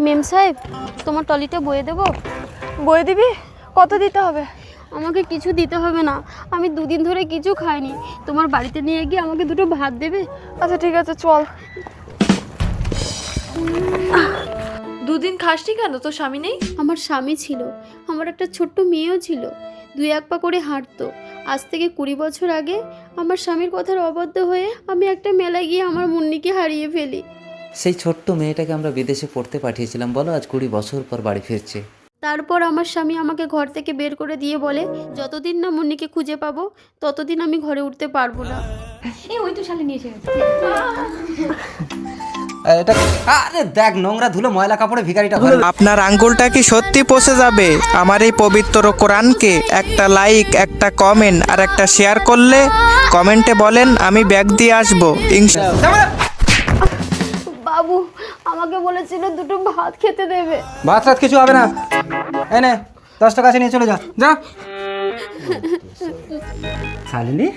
মেম সাহেব, তোমার টলিটা বয়ে দেবো? বই দিবি? কত দিতে হবে? আমাকে কিছু দিতে হবে না, আমি দুদিন ধরে কিছু খাইনি। তোমার বাড়িতে নিয়ে গিয়ে আমাকে দুটো ভাত দেবে? আচ্ছা ঠিক আছে, চল। দুদিন খাসনি কেন? তোর স্বামী নেই? আমার স্বামী ছিল, আমার একটা ছোট্ট মেয়েও ছিল, দুই এক পা করে হাঁটতো। আজ থেকে 20 বছর আগে আমার স্বামীর কথার অবাধ্য হয়ে আমি একটা মেলায় গিয়ে আমার মুন্নিকে হারিয়ে ফেলি। সেই ছোট্ট মেয়েটাকে আমরা বিদেশে পড়তে পাঠিয়েছিলাম, বলো আজ 20 বছর পর বাড়ি ফিরছে। তারপর আমার স্বামী আমাকে ঘর থেকে বের করে দিয়ে বলে, যতদিন না মুন্নিকে খুঁজে পাবো ততদিন আমি ঘরে উঠতে পারবো না। এই ওই তো শালে নিয়ে এসে গেছে। এটা আরে দেখ, নোংরা ধুলো ময়লা কাপড়ে ভিখারিটা। আপনার আঙ্গুলটা কি সত্যি পচে যাবে আমার এই পবিত্র কোরআনকে? একটা লাইক, একটা কমেন্ট আর একটা শেয়ার করলে কমেন্টে বলেন আমি ব্যাগ দিয়ে আসবো ইনশাআল্লাহ। বাবু আমাকে বলেছিল দুটো ভাত খেতে দেবে। ভাত রাত কিছু হবে না, এনে 10 টাকা আছে, নিয়ে চলে যা যা। শালিনী,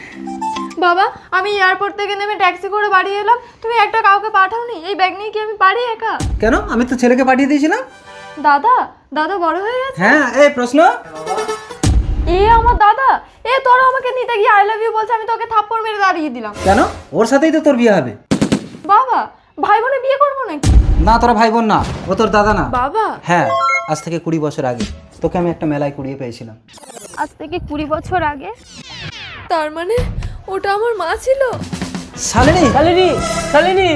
বাবা, আমি এয়ারপোর্ট থেকে নেমে ট্যাক্সি করে বাড়ি এলাম, তুমি একটা কাউকে পাঠাওনি? এই ব্যাগ নিয়ে কি আমি পারি একা? কেন? আমি তো ছেলেকে পাঠিয়ে দিয়েছিলাম। দাদা, দাদা বড় হয়ে গেছে? হ্যাঁ, এই প্রশ্ন। এ আমার দাদা, এ তোরা আমাকে নিতে গিয়ে আই লাভ ইউ বলছে, আমি তোকে থাপ্পড় মেরে দাঁড়িয়ে দিলাম। কেন? ওর সাথেই তো তোর বিয়ে হবে। বাবা, ভাই বোনে বিয়ে করবো নাকি? না, তোরা ভাই বোন না, ও তোর দাদা না। বাবা, হ্যাঁ, আজ থেকে 20 বছর আগে তোকে আমি একটা মেলায় কুড়িয়ে পেয়েছিলাম। আজ থেকে 20 বছর আগে? তার মানে ওটা আমার মা ছিল? শালিনী, শালিনী, শালিনী,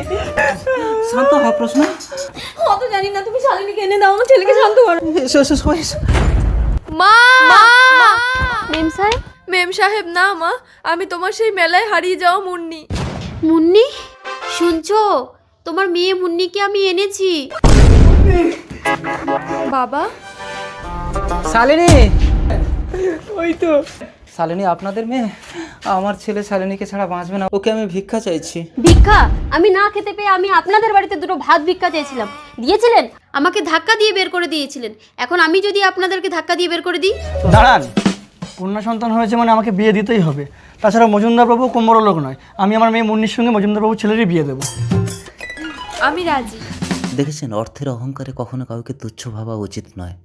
শান্ত হ। প্রশ্ন অত জানি না, তুমি শালিনীকে এনে দাও, আমার ছেলেকে শান্ত করো। এসো এসো সবাই এসো। মা! মেম সাহেব? মেম সাহেব না মা, আমি তোমার সেই মেলায় হারিয়ে যাওয়া মুন্নি। মুন্নি, শুনছো? তোমার মেয়ে মুন্নিকে আমি এনেছি। বাবা, শালিনী, ওই তো শালিনী আপনাদের মেয়ে। আমার ছেলে শালিনীকে ছাড়া বাঁচবে না, ওকে আমি ভিক্ষা চাইছি। ভিক্ষা? আমি না খেতে পেয়ে আমি আপনাদের বাড়িতে দুটো ভাত ভিক্ষা চেয়েছিলাম, দিয়েছিলেন? আমাকে ধাক্কা দিয়ে বের করে দিয়েছিলেন। এখন আমি যদি আপনাদেরকে ধাক্কা দিয়ে বের করে দিই? দাঁড়ান, কন্যা সন্তান হয়েছে মানে আমাকে বিয়ে দিতেই হবে। তাছাড়া মজুমদার বাবু কম বড় লোক নয়, আমি আমার মেয়ে মুন্নির সঙ্গে মজুমদার বাবু ছেলেরই বিয়ে দেবো। আমি রাজি। দেখেছেন, অর্থের অহংকারে কখনো কাউকে তুচ্ছ ভাবা উচিত নয়।